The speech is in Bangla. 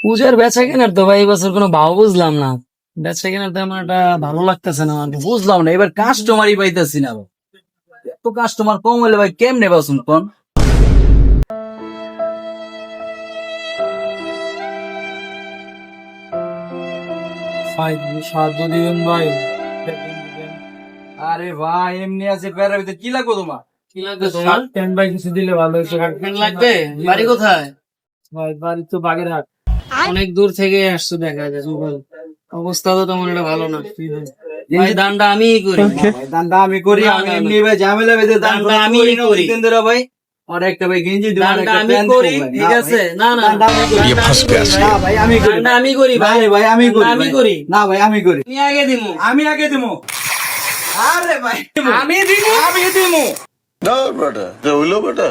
পূজার বেচা কেনার তো ভাই এবছর কোনো ভাও বুঝলাম না। বেচা কেনার তেমন একটা ভালো লাগতেছে না আমার। বুঝলাম না, এবার কাস্টমারই পাইতেছি না ভাই। এত কাস্টমার কম হলে ভাই কেমনে বাসুন কোন? ভাই সাহায্য দিবেন ভাই। আরে ভাই এমনি আছে প্যারা ভিতরে কি লাগবে তোমার? কি লাগবে তোমার? প্যান্ট ভাই কিছু দিলে ভালো হতো। প্যান্ট লাগবে? বাড়ি কোথায়? ভাই বাড়ি তো বাগেরহাট। অনেক দূর থেকে আসছো দেখা যায়। ভাই, অবস্থা তো তেমন একটা ভালো না। ভাই দানটা আমিই করি। ভাই দানটা আমি করি, না, আমি না, এমনি ভাই ঝামেলা বেঁধে দান দানটা আমি আমিই করি। জিতেন্দ্র ভাই। আর একটা ভাই গেঞ্জি দিব, আর দানটা একটা আমি প্যান্ট করি, দিব ভাই। ঠিক আছে? না না দানটা আমি করি। দানটা আমি করি ভাই। না ভাই আমি করি। দানটা আমি করি ভাই। না রে ভাই আমি করি। আমি ভাই। করি। না ভাই আমি করি। আমি আগে দিমু। আমি আগে দিমু। আরে ভাই আমি দিমু। আমি দিমু। না বেটা যে হইলো বেটা